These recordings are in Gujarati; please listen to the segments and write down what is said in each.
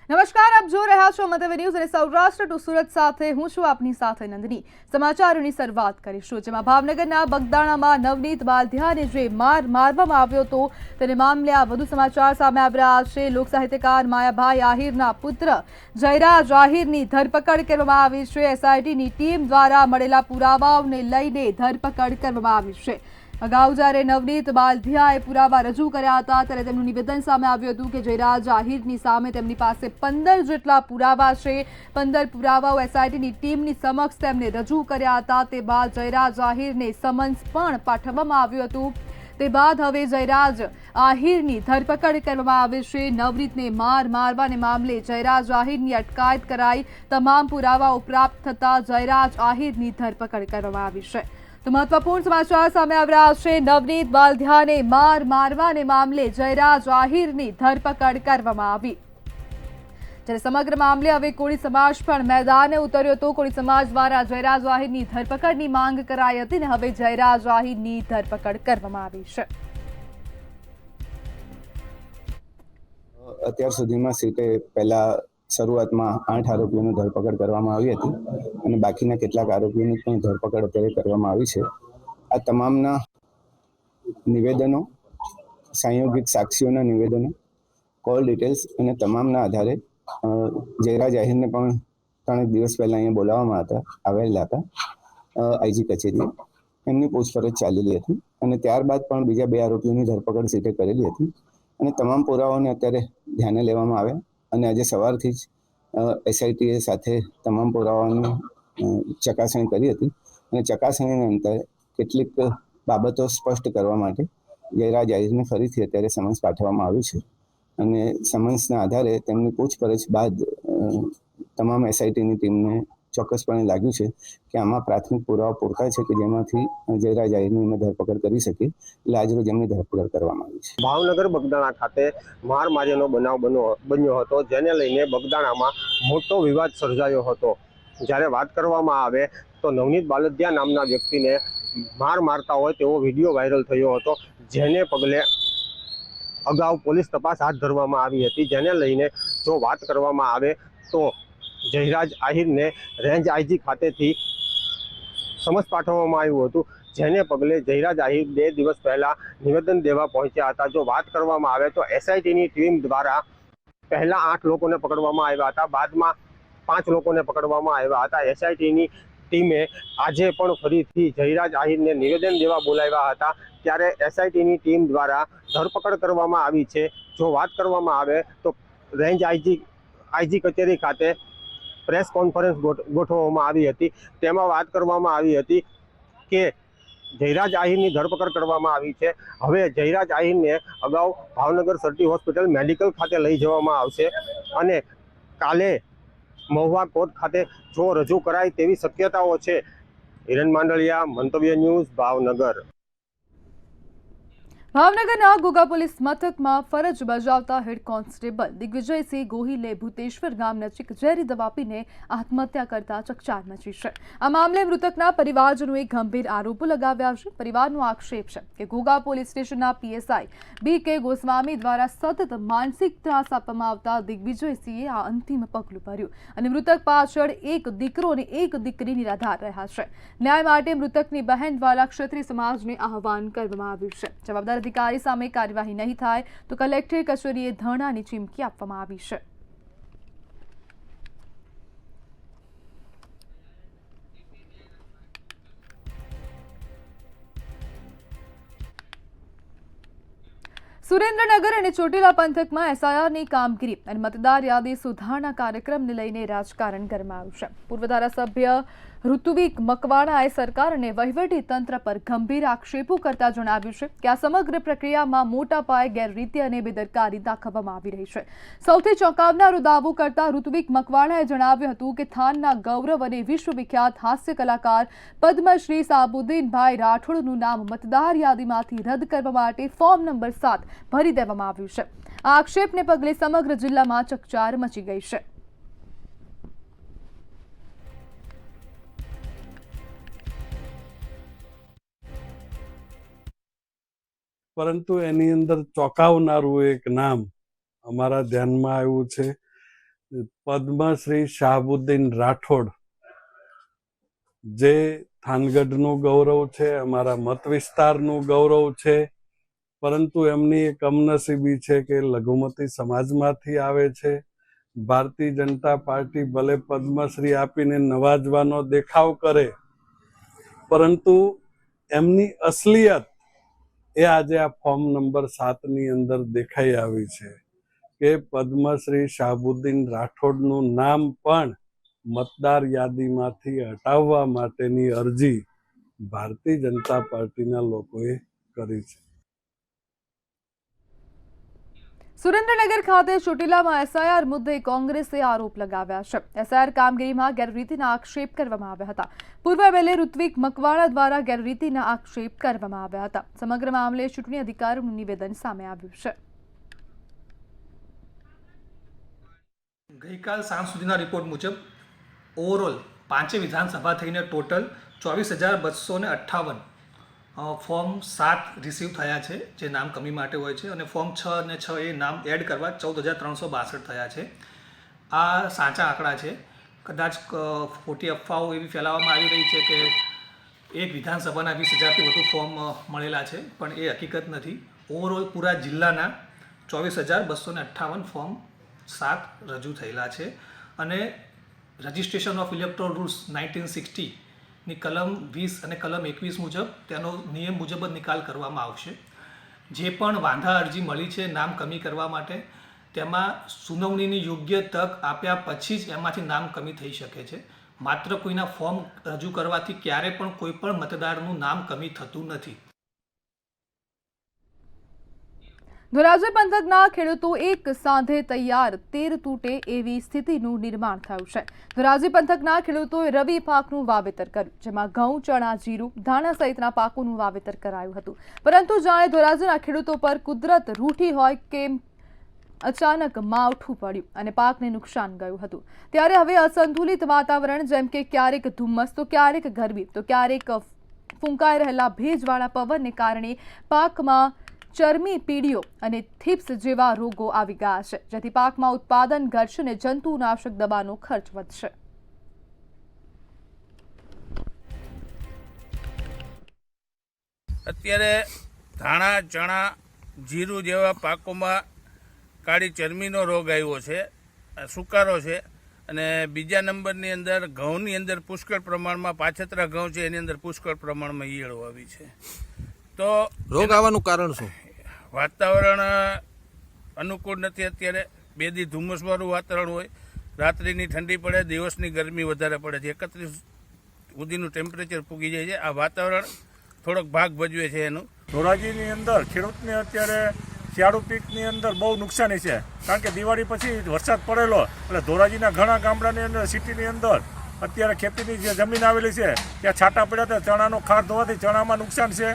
નમસ્કાર, આપ જો રહ્યા છો મતલબ ન્યૂઝ અને સૌરાષ્ટ્ર ટુ સુરત સાથે હું છું આપની સાથે નંદની। સમાચારોની શરૂઆત કરીશું, જેમાં ભાવનગરના બગદાણામાં નવનીત બાલધિયાને જે મારવામાં આવ્યો હતો તેને મામલે આ વધુ સમાચાર સામે આવી રહ્યા છે। લોક સાહિત્યકાર માયાભાઈ આહિરના પુત્ર જયરાજ આહિરની ધરપકડ કરવામાં આવી છે। એસઆઈટીની ટીમ દ્વારા મળેલા પુરાવાઓને લઈને ધરપકડ કરવામાં આવી છે। અગાઉ જ્યારે નવનીત બાલધિયાએ પુરાવા રજૂ કર્યા હતા ત્યારે તેમનું નિવેદન સામે આવ્યું હતું કે જયરાજ આહિરની સામે તેમની પાસે 15 જેટલા પુરાવા છે। 15 પુરાવાઓ એસઆઈટીની ટીમની સમક્ષ તેમને રજૂ કર્યા હતા। તે બાદ જયરાજ આહિરને સમન્સ પણ પાઠવવામાં આવ્યું હતું। તે બાદ હવે જયરાજ આહિરની ધરપકડ કરવામાં આવી છે। નવનીતને મારવાને મામલે જયરાજ આહિરની અટકાયત કરાઈ। તમામ પુરાવાઓ પ્રાપ્ત થતા જયરાજ આહિરની ધરપકડ કરવામાં આવી છે। તો મહત્વપૂર્ણ સમાચાર સામે આવી રહ્યા છે। નવનીત બાલધિયાને મારવાને મામલે જયરાજ આહિરની ધરપકડ કરવામાં આવી। જ્યારે સમગ્ર મામલે હવે કોળી સમાજ પણ મેદાને ઉતર્યો હતો। કોળી સમાજ દ્વારા જયરાજ આહિરની ધરપકડની માંગ કરાઈ હતી અને હવે જયરાજ આહિરની ધરપકડ કરવામાં આવી છે। અત્યાર સુધીમાં સીટે પહેલા શરૂઆતમાં 8 આરોપીઓની ધરપકડ કરવામાં આવી હતી અને બાકીના કેટલાક આરોપીઓની પણ ધરપકડ અત્યારે કરવામાં આવી છે। આ તમામના નિવેદનો, સંયોગિત સાક્ષીઓના નિવેદનો, કોલ ડિટેલ્સ અને તમામના આધારે જયરાજ આહિરને પણ 3 દિવસ પહેલા અહીંયા બોલાવવામાં આવેલા હતા આઈજી કચેરીએ। એમની પૂછપરછ ચાલેલી હતી અને ત્યારબાદ પણ બીજા 2 આરોપીઓની ધરપકડ સીટે કરેલી હતી અને તમામ પુરાવાઓને અત્યારે ધ્યાને લેવામાં આવ્યા અને આજે સવારથી જ એસઆઈટીએ સાથે તમામ પુરાવાઓની ચકાસણી કરી હતી અને ચકાસણીના અંતે કેટલીક બાબતો સ્પષ્ટ કરવા માટે જયરાજ આહિરને ફરીથી અત્યારે સમન્સ પાઠવવામાં આવ્યું છે અને સમન્સના આધારે તેમની પૂછપરછ બાદ તમામ એસઆઈટીની ટીમને ચોક્કસપણે લાગ્યું છે કે આમાં પ્રાથમિક પુરાવા પૂરતા છે કે જેમાંથી જયરાજ આહિરની ધરપકડ કરી શકે, એટલે આજરોજ એમની ધરપકડ કરવામાં આવી છે। ભાવનગર બગદાણા ખાતે મારમાર્યાનો બનાવ બન્યો હતો, જેને લઈને બગદાણામાં મોટો વિવાદ સર્જાયો હતો। જ્યારે વાત કરવામાં આવે તો નવનીત બાલધિયા નામના વ્યક્તિને મારતા હોય તેવો વિડીયો વાયરલ થયો હતો, જેને પગલે અગાઉ પોલીસ તપાસ હાથ ધરવામાં આવી હતી। જેને લઈને જો વાત કરવામાં આવે તો જયરાજ આહિરને રેન્જ આઈજી ખાતેથી સમન્સ પાઠવવામાં આવ્યું હતું, જેને પગલે જયરાજ આહિર 2 દિવસ પહેલા નિવેદન દેવા પહોંચ્યા હતા। જો વાત કરવામાં આવે તો એસઆઈટીની ટીમ દ્વારા પહેલા 8 લોકોને પકડવામાં આવ્યા હતા, બાદમાં 5 લોકોને પકડવામાં આવ્યા હતા। એસઆઈટીની ટીમે આજે પણ ફરીથી જયરાજ આહિરને નિવેદન દેવા બોલાવ્યા હતા, ત્યારે એસઆઈટીની ટીમ દ્વારા ધરપકડ કરવામાં આવી છે। જો વાત કરવામાં આવે તો રેન્જ આઈજી કચેરી ખાતે પ્રેસ કોન્ફરન્સ ગોઠવવામાં આવી હતી। તેમાં વાત કરવામાં આવી હતી કે જયરાજ આહિરની ધરપકડ કરવામાં આવી છે। હવે જયરાજ આહિરને અગાઉ ભાવનગર સર્ટી હોસ્પિટલ મેડિકલ ખાતે લઈ જવામાં આવશે અને કાલે મહુવા કોર્ટ ખાતે જો રજૂ કરાય તેવી શક્યતાઓ છે। હિરેન માંડલિયા, મંતવ્ય ન્યૂઝ, ભાવનગર। ભાવનગરના ઘોઘા પોલીસ મથકમાં ફરજ બજાવતા હેડ કોન્સ્ટેબલ દિગ્વિજયસિંહ ગોહિલે ભૂતેશ્વર ગામ નજીક ઝેરી દવા પીને આત્મહત્યા કરતા ચકચાર મચી છે। આ મામલે મૃતકના પરિવારજનોએ ગંભીર આરોપો લગાવ્યા છે। પરિવારનો આક્ષેપ છે કે ઘોઘા પોલીસ સ્ટેશનના પીએસઆઈ BK ગોસ્વામી દ્વારા સતત માનસિક ત્રાસ આપવામાં આવતા દિગ્વિજયસિંહે આ અંતિમ પગલું ભર્યું અને મૃતક પાછળ એક દીકરો અને એક દીકરી નિરાધાર રહ્યા છે। ન્યાય માટે મૃતકની બહેન દ્વારા ક્ષત્રિય સમાજને આહવાન કરવામાં આવ્યું છે। જવાબદાર અધિકારી સામે કાર્યવાહી નહીં થાય તો કલેક્ટર કચેરીએ ધરણાની ચીમકી આપવામાં આવી છે। સુરેન્દ્રનગર અને ચોટીલા પંથકમાં એસઆઈઆરની કામગીરી અને મતદાર યાદી સુધારણા કાર્યક્રમને લઈને રાજકારણ ગરમાયું છે। પૂર્વ ધારાસભ્ય ઋતુવિક મકવાણાએ સરકાર અને વહીવટી તંત્ર પર ગંભીર આક્ષેપો કરતા જણાવ્યું છે કે આ સમગ્ર પ્રક્રિયામાં મોટા પાયે ગેરરીતિ અને બેદરકારી દાખવવામાં આવી રહી છે। સૌથી ચોંકાવનારો દાવો કરતા ઋતુવિક મકવાણાએ જણાવ્યું હતું કે થાનના ગૌરવ અને વિશ્વવિખ્યાત હાસ્ય કલાકાર પદ્મશ્રી સાબુદ્દીનભાઈ રાઠોડનું નામ મતદાર યાદીમાંથી રદ કરવા માટે ફોર્મ નંબર 7 ભરી દેવામાં આવ્યું છે। આ આક્ષેપને પગલે સમગ્ર જિલ્લામાં ચકચાર મચી ગઈ છે। પરંતુ એની અંદર ચોંકાવનારું એક નામ અમારા ધ્યાનમાં આવ્યું છે પદ્મશ્રી શાહબુદ્દીન રાઠોડ, જે થાનગઢનું ગૌરવ છે, અમારા મત વિસ્તારનું ગૌરવ છે, પરંતુ એમની એક કમનસીબી છે કે લઘુમતી સમાજમાંથી આવે છે. ભારતીય જનતા પાર્ટી ભલે પદ્મશ્રી આપીને નવાજવાનો દેખાવ કરે, પરંતુ એમની અસલિયત એ આજે આ ફોર્મ નંબર 7ની અંદર દેખાઈ આવી છે કે પદ્મશ્રી શાહબુદ્દીન રાઠોડનું નામ પણ મતદાર યાદીમાંથી હટાવવા માટેની અરજી ભારતીય જનતા પાર્ટીના લોકોએ કરી છે. સુરેન્દ્રનગર ખાતે ચોટીલામાં એસઆઈઆર મુદ્દે કોંગ્રેસે આરોપ લગાવ્યા છે. એસઆઈઆર કામગીરીમાં ગેરરીતિના આક્ષેપ કરવામાં આવ્યા હતા. પૂર્વ એમએલએ ઋત્વિક મકવાણા દ્વારા ગેરરીતિના આક્ષેપ કરવામાં આવ્યા હતા. સમગ્ર મામલે ચૂંટણી અધિકારીનું નિવેદન સામે આવ્યું છે. ગઈકાલ સાંજ સુધીના રિપોર્ટ મુજબ ઓવરઓલ 5 વિધાનસભા થઈને ટોટલ 24,258 ફોર્મ 7 રિસીવ થયા છે, જે નામ કમી માટે હોય છે, અને ફોર્મ 6 અને 6 એ નામ એડ કરવા 14,362 થયા છે. આ સાચા આંકડા છે. કદાચ ખોટી અફવાઓ એવી ફેલાવવામાં આવી રહી છે કે એક વિધાનસભાના 20,000થી વધુ ફોર્મ મળેલા છે, પણ એ હકીકત નથી. ઓવરઓલ પૂરા જિલ્લાના 24,258 ફોર્મ 7 રજૂ થયેલા છે, અને રજિસ્ટ્રેશન ઓફ ઇલેક્ટોરલ રૂલ્સ 1960ની કલમ 20 અને કલમ 21 મુજબ તેનો નિયમ મુજબ જ નિકાલ કરવામાં આવશે. જે પણ વાંધા અરજી મળી છે નામ કમી કરવા માટે, તેમાં સુનાવણીની યોગ્ય તક આપ્યા પછી જ એમાંથી નામ કમી થઈ શકે છે. માત્ર કોઈના ફોર્મ રજૂ કરવાથી ક્યારે પણ કોઈ પણ મતદારનું નામ કમી થતું નથી. ધોરાજી પંથકના ખેડૂતો એક સાંધે તૈયાર, તેર તૂટે એવી સ્થિતિનું નિર્માણ થયું છે. ધોરાજી પંથકના ખેડૂતોએ રવિ પાકનું વાવેતર કર્યું, જેમાં ઘઉં, ચણા, જીરું, ધાણા સહિતના પાકોનું વાવેતર કરાયું હતું. પરંતુ જાણે ધોરાજીના ખેડૂતો પર કુદરત રૂઠી હોય કેમ અચાનક માવઠું પડ્યું અને પાકને નુકસાન ગયું હતું. ત્યારે હવે અસંતુલિત વાતાવરણ, જેમ કે ક્યારેક ધુમ્મસ તો ક્યારેક ગરમી તો ક્યારેક ફૂંકાઈ રહેલા ભેજવાળા પવનને કારણે પાકમાં ચરમી પીડીઓ અને થીપ્સ જેવા રોગો આવી ગયા છે, જેથી પાકમાં ઉત્પાદન ઘટશે અને જંતુનાશક દવાનો ખર્ચ વધશે. અત્યારે ધાણા, ચણા, જીરું જેવા પાકોમાં કાળી ચરમીનો રોગ આવ્યો છે, સુકારો છે, અને બીજા નંબરની અંદર ઘઉંની અંદર પુષ્કળ પ્રમાણમાં, પાછતરા ઘઉં છે એની અંદર પુષ્કળ પ્રમાણમાં ઈયળો આવી છે. તો રોગ આવવાનું કારણ શું? વાતાવરણ અનુકૂળ નથી. અત્યારે 2 દી ધુમ્મસવાળું વાતાવરણ હોય, રાત્રિની ઠંડી પડે, દિવસની ગરમી વધારે પડે છે, 31 સુધીનું ટેમ્પરેચર પૂગી જાય છે. આ વાતાવરણ થોડોક ભાગ ભજવે છે એનું. ધોરાજીની અંદર ખેડૂતને અત્યારે શિયાળુ પીકની અંદર બહુ નુકસાની છે, કારણ કે દિવાળી પછી વરસાદ પડેલો એટલે ધોરાજીના ઘણા ગામડાની અંદર, સિટીની અંદર અત્યારે ખેતીની જે જમીન આવેલી છે ત્યાં છાંટા પડ્યા હતા. ચણાનો ખાર ધોવાથી ચણામાં નુકસાન છે,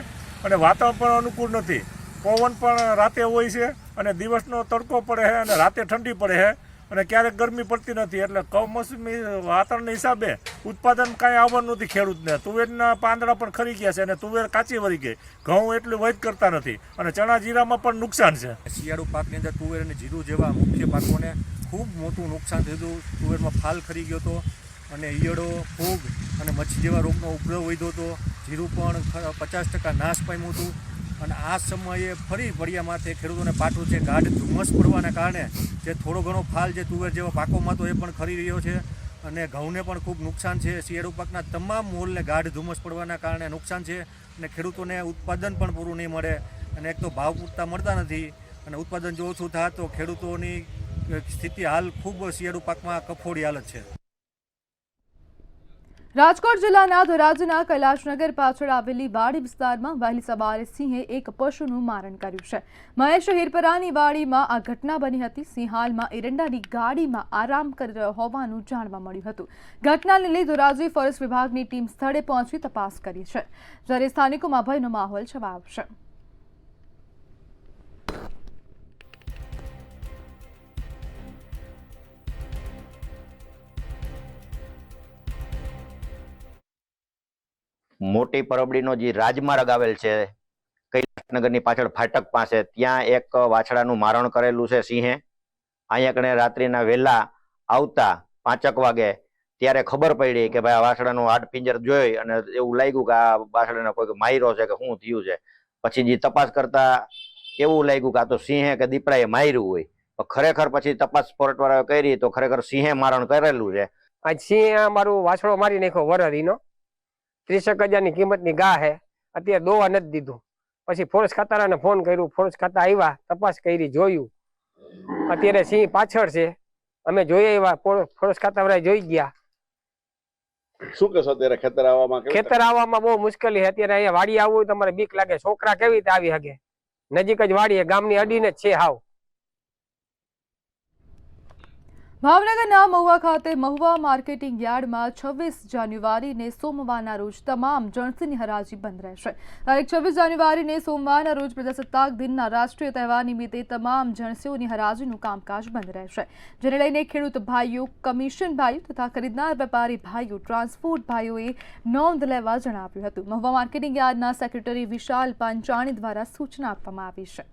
અને વાતાવરણ પણ અનુકૂળ નથી. પવન પણ રાતે હોય છે, અને દિવસનો તડકો પડે છે, અને રાતે ઠંડી પડે છે, અને ક્યારેક ગરમી પડતી નથી. એટલે કમોસમી વાતાવરણના હિસાબે ઉત્પાદન કાંઈ આવવાનું નથી ખેડૂતને. તુવેરના પાંદડા પણ ખરી ગયા છે, અને તુવેર કાચી વળી ગઈ. ઘઉં એટલું વધ કરતા નથી, અને ચણા જીરામાં પણ નુકસાન છે. શિયાળુ પાકની અંદર તુવેર અને જીરું જેવા મુખ્ય પાકોને ખૂબ મોટું નુકસાન થયું. તુવેરમાં ફાલ ખરી ગયો હતો, અને ઈયળો, ફૂગ અને મચ્છી જેવા રોગનો ઉપદ્રવ વધ્યો હતો. જીરું પણ 50% નાશ પામ્યું હતું. અને આ સમયે ફરી વડિયા માથે ખેડૂતોને પાટું છે. ગાઢ ધુમ્મસ પડવાના કારણે જે થોડો ઘણો ફાલ જે તુવેર જેવા પાકોમાં તો એ પણ ખરી રહ્યો છે, અને ઘઉંને પણ ખૂબ નુકસાન છે. શિયાળુ પાકના તમામ મોલને ગાઢ ધુમ્મસ પડવાના કારણે નુકસાન છે, અને ખેડૂતોને ઉત્પાદન પણ પૂરું નહીં મળે, અને એક તો ભાવ પૂરતા મળતા નથી, અને ઉત્પાદન જો ઓછું થાય તો ખેડૂતોની સ્થિતિ હાલ ખૂબ શિયાળુ પાકમાં કફોડી હાલત છે. રાજકોટ જિલ્લાના ધોરાજીના કૈલાશનગર પાછળ આવેલી વાડી વિસ્તારમાં વહેલી સવારે સિંહે એક પશુનું મારણ કર્યું છે. મહેશ હિરપરાની વાડીમાં આ ઘટના બની હતી. સિંહ હાલમાં એરંડાની ગાડીમાં આરામ કરી રહ્યો હોવાનું જાણવા મળ્યું હતું. ઘટનાને લઈ ધોરાજી ફોરેસ્ટ વિભાગની ટીમ સ્થળે પહોંચી તપાસ કરી છે, જ્યારે સ્થાનિકોમાં ભયનો માહોલ છવાયો છે. મોટી પરબડીનો જે રાજમાર્ગ આવેલ છે કૈલાસનગરની પાછળ ફાટક પાસે, ત્યાં એક વાછડાનું મારણ કરેલું છે સિંહે. અહીંયા કણે રાત્રિના વહેલા આવતા 5 વાગે ત્યારે ખબર પડી કે ભાઈ આ વાસડાનું હાડપિંજર જોઈ અને એવું લાગ્યું કે આ વાસડાને કોઈ માર્યો છે કે શું થયું છે. પછી જે તપાસ કરતા એવું લાગ્યું કે આ તો સિંહે કે દીપડાએ માર્યું હોય. પણ ખરેખર પછી તપાસ સ્પોર્ટવાળાએ કરી તો ખરેખર સિંહે મારણ કરેલું છે. આજ સિંહે મારું વાછડો મારી નાખ્યો વરહરીનો. 30,000ની કિંમતની ગા હે. અત્યારે દોવા નથી દીધું. પછી ફોરેસ્ટ ખાતાને ફોન કર્યું, ફોરેસ્ટ ખાતા આવ્યા, તપાસ કરી, જોયું. અત્યારે સિંહ પાછળ છે. અમે જોઈએ એવા ફોરેસ્ટ ખાતાવાળા જોઈ ગયા. શું કહેશો અત્યારે ખેતર આવવામાં? ખેતર આવવામાં બહુ મુશ્કેલી છે. અત્યારે અહીંયા વાડી આવવું હોય તમારે બીક લાગે. છોકરા કેવી રીતે આવી શકે? નજીક જ વાડી, ગામની અડીને જ છે હાવ. ભાવનગરના મહુવા ખાતે મહુવા માર્કેટિંગ યાર્ડમાં 26 જાન્યુઆરીને સોમવારના રોજ તમામ જણસીની હરાજી બંધ રહેશે. તારીખ 26 જાન્યુઆરીને સોમવારના રોજ પ્રજાસત્તાક દિનના રાષ્ટ્રીય તહેવાર નિમિત્તે તમામ જણસીઓની હરાજીનું કામકાજ બંધ રહેશે, જેને લઈને ખેડૂત ભાઈઓ, કમિશન ભાઈઓ તથા ખરીદનાર વેપારી ભાઈઓ, ટ્રાન્સપોર્ટ ભાઈઓએ નોંધ લેવા જણાવ્યું હતું. મહુવા માર્કેટિંગ યાર્ડના સેક્રેટરી વિશાલ પાંચાણી દ્વારા સૂચના આપવામાં આવી છે.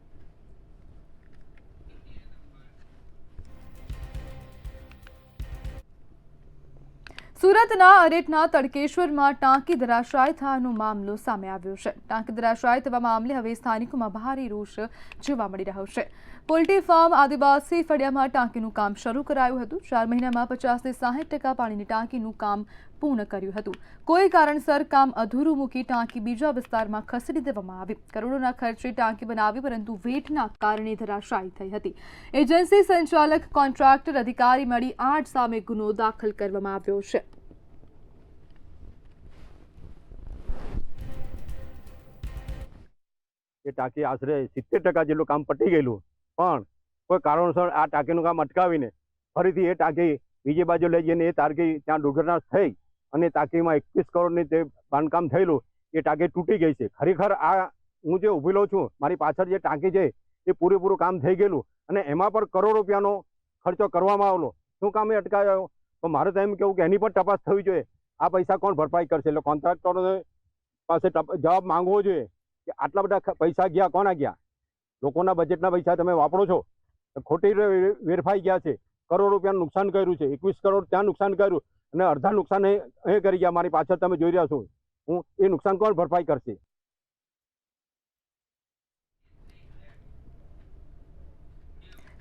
સુરતના અરેઠના તડકેશ્વરમાં ટાંકી ધરાશાય થવાનો મામલો સામે આવ્યો છે. ટાંકી ધરાશાય થવા મામલે હવે સ્થાનિકોમાં ભારે રોષ જોવા મળી રહ્યો છે. પોલ્ટ્રી ફાર્મ આદિવાસી ફળિયામાં ટાંકીનું કામ શરૂ કરાયું હતું. 4 મહિનામાં 50 થી 60% પાણીની ટાંકીનું કામ પૂર્ણ કર્યું હતું. કોઈ કારણસર કામ અધૂરું મૂકી ટાંકી બીજા વિસ્તારમાં ખસેડી દેવામાં આવી. કરોડોના ખર્ચે ટાંકી બનાવી, પરંતુ વેઠના કારણે ધરાશાયી થઈ હતી. એજન્સી સંચાલક, કોન્ટ્રાક્ટર, અધિકારી મળી 8 સામે ગુનો દાખલ કરવામાં આવ્યો છે. એ ટાંકી આશરે 70% જેટલું કામ પતી ગયેલું, પણ કોઈ કારણસર આ ટાંકીનું કામ અટકાવીને ફરીથી એ ટાંકી બીજી બાજુ લઈ જઈને એ ટાંકી ત્યાં દુર્ઘટના થઈ અને ટાંકીમાં 21 કરોડની તે બાંધકામ થયેલું, એ ટાંકી તૂટી ગઈ છે. ખરેખર આ હું જે ઊભેલો છું, મારી પાછળ જે ટાંકી છે એ પૂરેપૂરું કામ થઈ ગયેલું અને એમાં પણ કરોડ રૂપિયાનો ખર્ચો કરવામાં આવેલો. શું કામ એ અટકાવ્યો? તો મારે તો એમ કેવું કે એની પણ તપાસ થવી જોઈએ. આ પૈસા કોણ ભરપાઈ કરશે? એટલે કોન્ટ્રાક્ટરો પાસે જવાબ માંગવો જોઈએ કે આટલા બધા પૈસા ગયા, કોના ગયા? લોકોના બજેટના પૈસા તમે વાપરો છો, ખોટી વેરફાઈ ગયા છે. કરોડ રૂપિયાનું નુકસાન કર્યું છે. 21 કરોડ ત્યાં નુકસાન કર્યું અને અડધા નુકસાન એ કરી ગયા. મારી પાછળ તમે જોઈ રહ્યા છો. એ નુકસાન કોણ ભરપાઈ કરશે?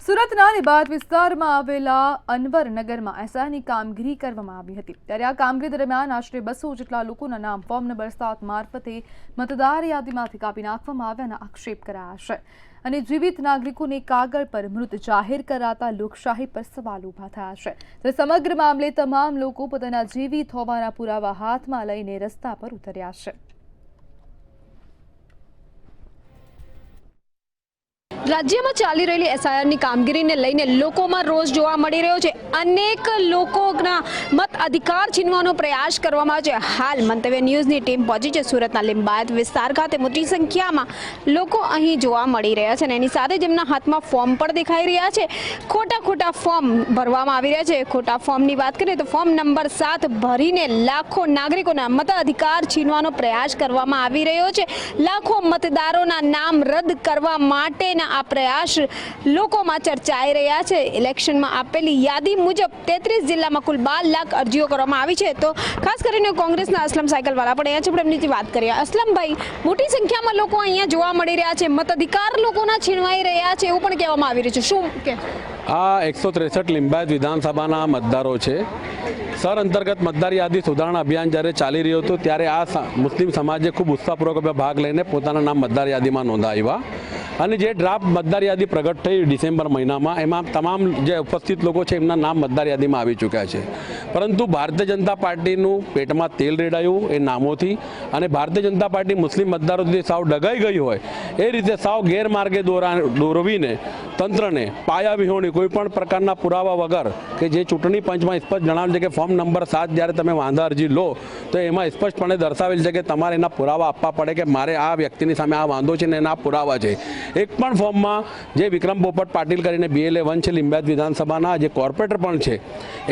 સુરતના નિબાદ વિસ્તારમાં આવેલા અનવરનગરમાં એસઆઈની કામગીરી કરવામાં આવી હતી. ત્યારે આ કામગીરી દરમિયાન આશરે 200 જેટલા લોકોના નામ ફોર્મ નંબર 7 મારફતે મતદાર યાદીમાંથી કાપી નાખવામાં આવ્યાના આક્ષેપ કરાયા છે અને જીવિત નાગરિકોને કાગળ પર મૃત જાહેર કરાતા લોકશાહી પર સવાલ ઉભા થયા છે. ત્યારે સમગ્ર મામલે તમામ લોકો પોતાના જીવિત હોવાના પુરાવા હાથમાં લઈને રસ્તા પર ઉતર્યા છે. રાજ્યમાં ચાલી રહેલી એસઆઈઆરની કામગીરીને લઈને લોકોમાં રોષ જોવા મળી રહ્યો છે. અનેક લોકોના મત અધિકાર છીનવાનો પ્રયાસ કરવામાં આવ્યો છે. હાલ મંતવ્ય ન્યૂઝની ટીમ પહોંચી છે સુરતના લિંબાયત વિસ્તાર ખાતે. મોટી સંખ્યામાં લોકો અહીં જોવા મળી રહ્યા છે અને એની સાથે જ એમના હાથમાં ફોર્મ પણ દેખાઈ રહ્યા છે. ખોટા ફોર્મ ભરવામાં આવી રહ્યા છે. ખોટા ફોર્મની વાત કરીએ તો ફોર્મ નંબર 7 ભરીને લાખો નાગરિકોના મત અધિકાર છીનવાનો પ્રયાસ કરવામાં આવી રહ્યો છે. લાખો મતદારોના નામ રદ કરવા માટેના આ પ્રયાસ લોકોમાં ચર્ચાઈ રહ્યા છે. ઇલેક્શનમાં આપેલી યાદી મુજબ 33 જિલ્લામાં કુલ 12 લાખ અરજીઓ કરવામાં આવી છે. તો ખાસ કરીને કોંગ્રેસના અસલમ સાયકલવાળા પણ અહીંયા છે, પણ એમની વાત કરીએ. અસલમભાઈ, મોટી સંખ્યામાં લોકો અહીંયા જોવા મળી રહ્યા છે. મતાધિકાર લોકોના છીનવાઈ રહ્યા છે એવું પણ કહેવામાં આવી રહ્યું છે. શું કે આ 163 લિંબાયત વિધાનસભાના મતદારો છે. સર અંતર્ગત મતદાર યાદી સુધારણા અભિયાન જ્યારે ચાલી રહ્યું હતું ત્યારે આ મુસ્લિમ સમાજે ખૂબ ઉત્સાહપૂર્વક ભાગ લઈને પોતાના નામ મતદાર યાદીમાં નોંધાવ્યા અને જે ડ્રાફ્ટ મતદાર યાદી પ્રગટ થઈ ડિસેમ્બર મહિનામાં, એમાં તમામ જે ઉપસ્થિત લોકો છે એમના નામ મતદાર યાદીમાં આવી ચૂક્યા છે. પરંતુ ભારતીય જનતા પાર્ટીનું પેટમાં તેલ રેડાયું એ નામોથી અને ભારતીય જનતા પાર્ટી મુસ્લિમ મતદારોથી સાવ ડગાઈ ગઈ હોય એ રીતે સાવ ગેરમાર્ગે દોરવીને તંત્રને પાયા વિહોણી કોઈપણ પ્રકારના પુરાવા વગર, કે જે ચૂંટણી પંચમાં સ્પષ્ટ જણાવેલ છે કે ફોર્મ નંબર 7 જ્યારે તમે વાંધા અરજી લો તો એમાં સ્પષ્ટપણે દર્શાવેલ છે કે તમારે એના પુરાવા આપવા પડે કે મારે આ વ્યક્તિની સામે આ વાંધો છે ને એના પુરાવા છે. એક પણ ફોર્મમાં જે વિક્રમ પોપટ પાટીલ કરીને BLA1 છે લિંબાયત વિધાનસભાના જે કોર્પોરેટર પણ છે,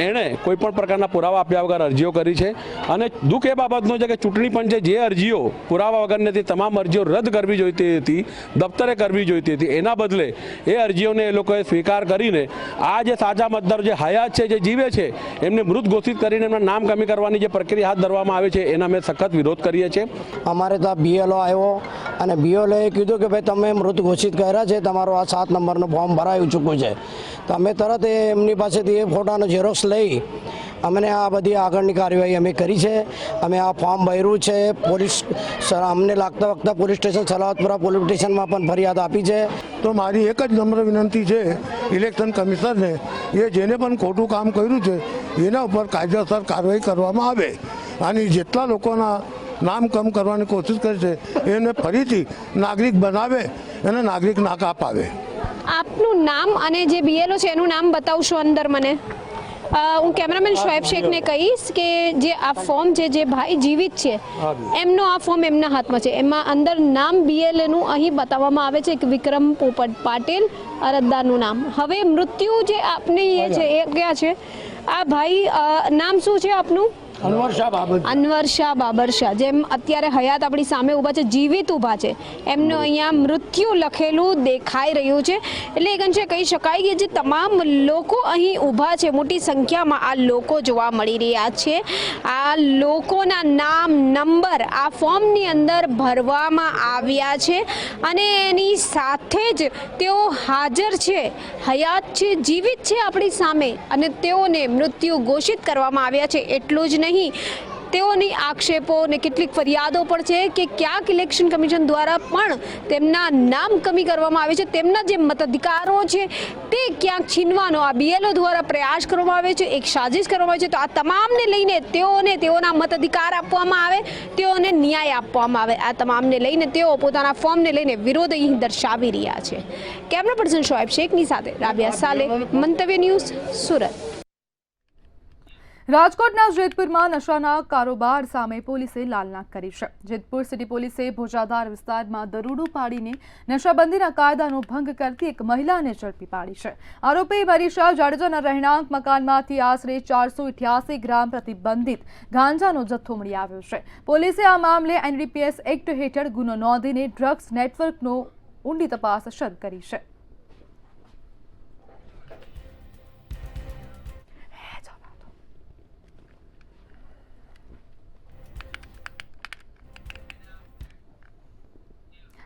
એણે કોઈ પણ પ્રકારના પુરાવા આપ્યા વગર અરજીઓ કરી છે. અને દુઃખ એ બાબતનો છે કે ચૂંટણી પંચે જે અરજીઓ પુરાવા વગરની હતી તમામ અરજીઓ રદ કરવી જોઈતી હતી, દફતરે કરવી જોઈતી હતી. એના બદલે એ અરજી અરજીઓને એ લોકોએ સ્વીકાર કરીને આ જે સાચા મતદારો જે હયાત છે, જે જીવે છે, એમને મૃત ઘોષિત કરીને એમના નામ કમી કરવાની જે પ્રક્રિયા હાથ ધરવામાં આવે છે એના અમે સખત વિરોધ કરીએ છીએ. અમારે ત્યાં BLO આવ્યો અને BLOએ કીધું કે ભાઈ તમે મૃત ઘોષિત કર્યા છે, તમારું આ 7 નંબરનું ફોર્મ ભરાઈ ચૂક્યું છે. તો અમે તરત એમની પાસેથી એ ફોટાનો ઝેરોક્સ લઈ અમને આ બધી આગળની કાર્યવાહી અમે કરી છે. અમે આ ફોર્મ ભર્યું છે. પોલીસ અમને લાગતા વખતે પોલીસ સ્ટેશન સલાવતપુરા પોલીસ સ્ટેશનમાં પણ ફરિયાદ આપી છે. તો મારી એક જ નમ્ર વિનંતી છે ઇલેક્શન કમિશનરને, એ જેને પણ ખોટું કામ કર્યું છે એના ઉપર કાયદેસર કાર્યવાહી કરવામાં આવે. અને જેટલા લોકોના નામ કમ કરવાની કોશિશ કરે છે એને ફરીથી નાગરિક બનાવે અને નાગરિક નાક અપાવે. આપનું નામ અને જે BLO છે એનું નામ બતાવશો અંદર મને? હું કેમેરામેન શોએબ શેખને કહીશ કે જે આ ફોર્મ છે, જે ભાઈ જીવિત છે એમનો આ ફોર્મ એમના હાથમાં છે, એમાં અંદર નામ BLOનું અહીં બતાવવામાં આવે છે કે વિક્રમ પોપટ પાટીલ અરજદારનું નામ. હવે મૃત્યુ જે આપની એ છે એ ક્યાં છે? આ ભાઈ નામ શું છે આપનું? અનવર શાહ બાબર શાહ, જેમ અત્યારે હયાત આપણી સામે ઊભા છે, જીવિત ઊભા છે, એમનું અહીંયા મૃત્યુ લખેલું દેખાઈ રહ્યું છે. એટલે એક અંશે કહી શકાય કે જે તમામ લોકો અહીં ઊભા છે, મોટી સંખ્યામાં આ લોકો જોવા મળી રહ્યા છે. આ લોકોના નામ નંબર આ ફોર્મની અંદર ભરવામાં આવ્યા છે અને એની સાથે જ તેઓ હાજર છે, હયાત છે, જીવિત છે આપણી સામે, અને તેઓને મૃત્યુ ઘોષિત કરવામાં આવ્યા છે. એટલું જ નહીં, તેઓની આક્ષેપો અને કેટલીક ફરિયાદો પણ છે કે ક્યાંક ઇલેક્શન કમિશન દ્વારા પણ તેમના નામ કમી કરવામાં આવે છે, તેમના જે મતાધિકારો છે તે ક્યાંક છીનવાનો આ BLO દ્વારા પ્રયાસ કરવામાં આવે છે, એક સાજિશ કરવામાં આવે છે. તો આ તમામને લઈને તેઓને તેઓના મતાધિકાર આપવામાં આવે, તેઓને ન્યાય આપવામાં આવે, આ તમામને લઈને તેઓ પોતાના ફોર્મને લઈને વિરોધ અહીં દર્શાવી રહ્યા છે. કેમેરા પર્સન શોએબ શેખની સાથે રાબિયા સાલે, મંતવ્ય ન્યૂઝ, સુરત. રાજકોટના જેતપુરમાં નશાના કારોબાર સામે પોલીસે લાલનાક કરી છે. જેતપુર સિટી પોલીસે ભોજાધાર વિસ્તારમાં દરોડો પાડીને નશાબંધીના કાયદાનો ભંગ કરતી એક મહિલાને ઝડપી પાડી છે. આરોપી મનીષા જાડેજાના રહેણાંક મકાનમાંથી આશરે 488 ગ્રામ પ્રતિબંધિત ગાંજાનો જથ્થો મળી આવ્યો છે. પોલીસે આ મામલે NDPS એક્ટ હેઠળ ગુનો નોંધીને ડ્રગ્સ નેટવર્કનો ઊંડી તપાસ શરૂ કરી છે.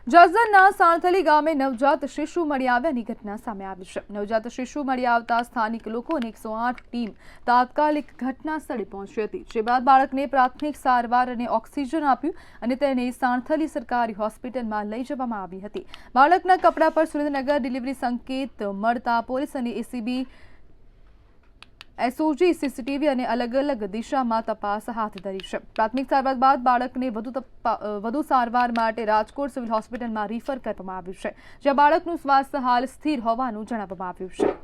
જસદણના સાણથલી ગામે નવજાત શિશુ મળી આવ્યાની ઘટના સામે આવી છે. નવજાત શિશુ મળી આવતા સ્થાનિક લોકો અને 108 ટીમ તાત્કાલિક ઘટના સ્થળે પહોંચી હતી. જે બાદ બાળકને પ્રાથમિક સારવાર અને ઓક્સિજન આપ્યું અને તેને સાણથલી સરકારી હોસ્પિટલમાં લઈ જવામાં આવી હતી. બાળકના કપડા પર સુરેન્દ્રનગર ડિલિવરી સંકેત મળતા પોલીસ અને ACB SOG CCTV અને અલગ અલગ દિશામાં તપાસ હાથ ધરી છે. પ્રાથમિક સારવાર બાદ બાળકને વધુ સારવાર માટે રાજકોટ સિવિલ હોસ્પિટલમાં રિફર કરવામાં આવ્યું છે, જ્યાં બાળકનું સ્વાસ્થ્ય હાલ સ્થિર હોવાનું જણાવવામાં આવ્યું છે.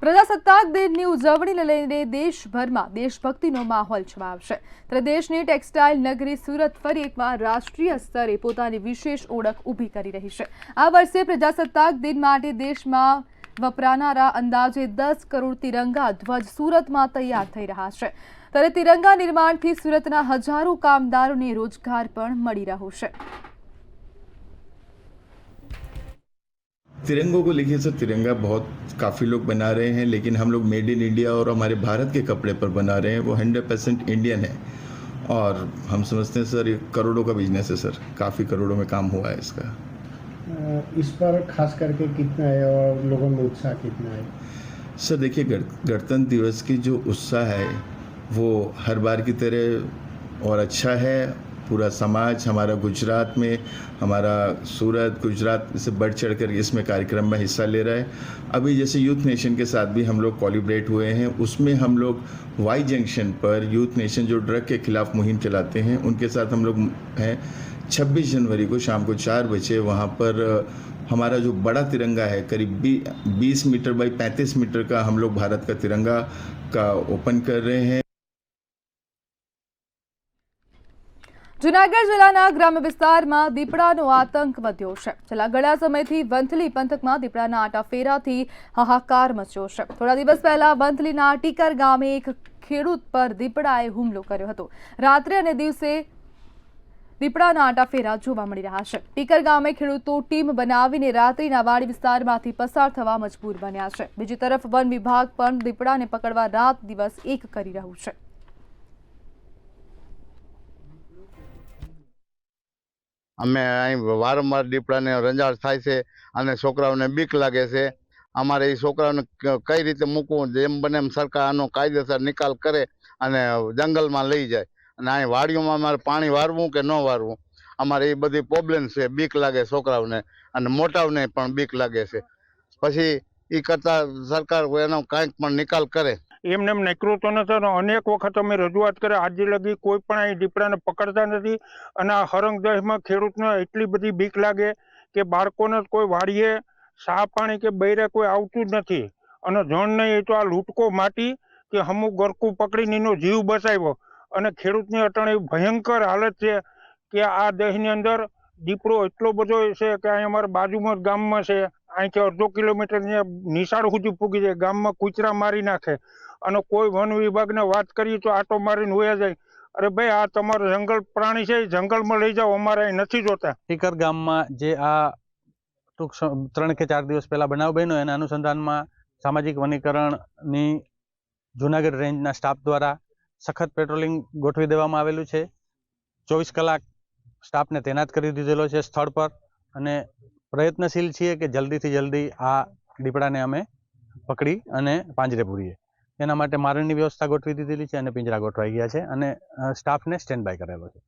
પ્રજાસત્તાક દિનની ઉજવણીને લઈને દેશભરમાં દેશભક્તિનો માહોલ છવાયો છે. ત્યારે દેશની ટેક્સટાઇલ નગરી સુરત ફરી એકવાર રાષ્ટ્રીય સ્તરે પોતાની વિશેષ ઓળખ ઊભી કરી રહી છે. આ વર્ષે પ્રજાસત્તાક દિન માટે દેશમાં વપરાનારા અંદાજે 10 કરોડ તિરંગા ધ્વજ સુરતમાં તૈયાર થઈ રહ્યા છે. ત્યારે તિરંગા નિર્માણથી સુરતના હજારો કામદારોને રોજગાર પણ મળી રહ્યો છે. तिरंगों को लिखिए सर, तिरंगा बहुत काफ़ी लोग बना रहे हैं, लेकिन हम लोग मेड इन इंडिया और हमारे भारत के कपड़े पर बना रहे हैं, वो 100% इंडियन है. और हम समझते हैं सर ये करोड़ों का बिजनेस है सर, काफ़ी करोड़ों में काम हुआ है इसका. इस पर खास करके कितना है और लोगों में उत्साह कितना है? सर देखिए, गणतंत्र दिवस की जो उत्साह है वो हर बार की तरह और अच्छा है. पूरा समाज हमारा गुजरात में, हमारा सूरत गुजरात से बढ़ चढ़ कर इसमें कार्यक्रम में हिस्सा ले रहा है. अभी जैसे यूथ नेशन के साथ भी हम लोग कोलिब्रेट हुए हैं, उसमें हम लोग वाई जंक्शन पर यूथ नेशन जो ड्रग के खिलाफ मुहिम चलाते हैं उनके साथ हम लोग हैं. 26 जनवरी को शाम को 4 बजे वहाँ पर हमारा जो बड़ा तिरंगा है करीब 20 मीटर बाई 35 मीटर का हम लोग भारत का तिरंगा का ओपन कर रहे हैं. જૂનાગઢ જિલ્લાના ગ્રામ્ય વિસ્તારમાં દીપડાનો આતંક વધ્યો છે. છેલ્લા ઘણા સમયથી વંથલી પંથકમાં દીપડાના આટાફેરાથી હાહાકાર મચ્યો છે. થોડા દિવસ પહેલા વંથલીના ટીકર ગામે એક ખેડૂત પર દીપડાએ હુમલો કર્યો હતો. રાત્રે અને દિવસે દીપડાના આટાફેરા જોવા મળી રહ્યા છે. ટીકર ગામે ખેડૂતો ટીમ બનાવીને રાત્રિના વાડી વિસ્તારમાંથી પસાર થવા મજબૂર બન્યા છે. બીજી તરફ વન વિભાગ પણ દીપડાને પકડવા રાત દિવસ એક કરી રહ્યું છે. અમે અહીં વારંવાર દીપડાને રંજાડ થાય છે અને છોકરાઓને બીક લાગે છે. અમારે એ છોકરાઓને કઈ રીતે મૂકવું, જેમ બને એમ સરકાર આનો કાયદેસર નિકાલ કરે અને જંગલમાં લઈ જાય. અને અહીં વાડીઓમાં અમારે પાણી વારવું કે ન વારવું, અમારે એ બધી પ્રોબ્લેમ છે. બીક લાગે છોકરાઓને અને મોટાઓને પણ બીક લાગે છે. પછી એ કરતા સરકાર એનો કાંઈક પણ નિકાલ કરે. એમને નેકૃત્વ નથી. અનેક વખત અમે રજૂઆત કરી, આજે લગી કોઈ પણ અહીં દીપડાને પકડતા નથી. અને આ હરંગદેશમાં ખેડૂતને એટલી બધી બીક લાગે કે બાળકોને કોઈ વાડીએ સા પાણી કે બૈરે કોઈ આવતું જ નથી. અને જણ નહીં તો આ લૂંટકો માટી કે અમુક ગરકું પકડીને એનો જીવ બચાવ્યો. અને ખેડૂતની અટાણે ભયંકર હાલત છે કે આ દેશની અંદર દીપડો એટલો બધો છે કે અહીં અમારા બાજુમાં ગામમાં છે, અહીંથી 1.5 કિલોમીટર નિશાળ સુધી પૂગી જાય. ગામમાં કૂતરા મારી નાખે. અને કોઈ વન વિભાગને વાત કરીએ તો આટો મારીને વયા જાય. અરે ભાઈ, આ તમારો જંગલ પ્રાણી છે, જંગલમાં લઈ જાઓ, અમારે અહીં નથી જોતા. ટીકર ગામમાં જે આ ટૂંક 3 કે 4 દિવસ પહેલા બનાવ બન્યો, એના અનુસંધાનમાં સામાજિક વનીકરણની જૂનાગઢ રેન્જના સ્ટાફ દ્વારા સખત પેટ્રોલિંગ ગોઠવી દેવામાં આવેલું છે. 24 કલાક સ્ટાફને તૈનાત કરી દીધેલો છે સ્થળ પર. અને પ્રયત્નશીલ છીએ કે જલ્દીથી જલ્દી આ દીપડાને અમે પકડી અને પાંજરે પૂરીએ. એના માટે મારણની વ્યવસ્થા ગોઠવી દીધેલી છે અને પિંજરા ગોઠવાઈ ગયા છે અને સ્ટાફને સ્ટેન્ડ બાય કરેલો છે.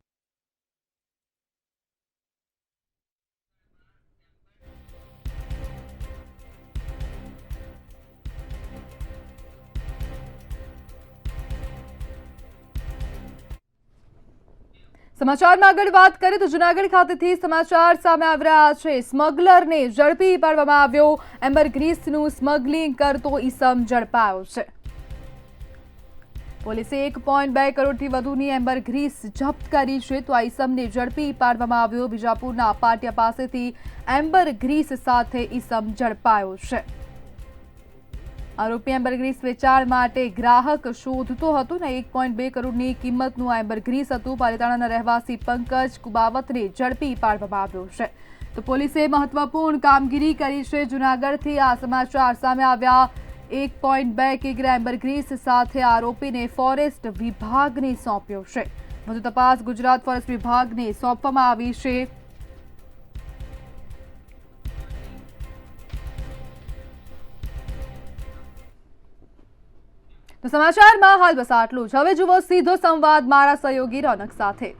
સમાચારમાં આગળ વાત કરીએ તો જૂનાગઢ ખાતેથી સમાચાર સામે આવી રહ્યા છે. સ્મગલરને ઝડપી પાડવામાં આવ્યો. એમ્બરગ્રીસનું સ્મગલિંગ કરતો ઈસમ ઝડપાયો છે. પોલીસે 1.2 કરોડથી વધુની એમ્બરગ્રીસ જપ્ત કરી છે. તો આ ઈસમને ઝડપી પાડવામાં આવ્યો. બીજાપુરના પાટિયા પાસેથી એમ્બરગ્રીસ સાથે ઈસમ ઝડપાયો છે. આરોપી એમ્બરગ્રીસ વેચાણ માટે ગ્રાહક શોધતો હતો ને 1.2 કરોડની કિંમતનું આ એમ્બરગ્રીસ હતું. પાલિતાણાના રહેવાસી પંકજ કુબાવતને ઝડપી પાડવામાં આવ્યો છે. તો પોલીસે મહત્વપૂર્ણ કામગીરી કરી છે. જૂનાગઢથી આ સમાચાર સામે આવ્યા. 1.2 કિગ્રા એમ્બરગ્રીસ સાથે આરોપીને ફોરેસ્ટ વિભાગને સોંપ્યો છે. વધુ તપાસ ગુજરાત ફોરેસ્ટ વિભાગને સોંપવામાં આવી છે. તો સમાચારમાં હાલ બસ આટલું જ. હવે જુઓ સીધો સંવાદ મારા સહયોગી રોનક સાથે.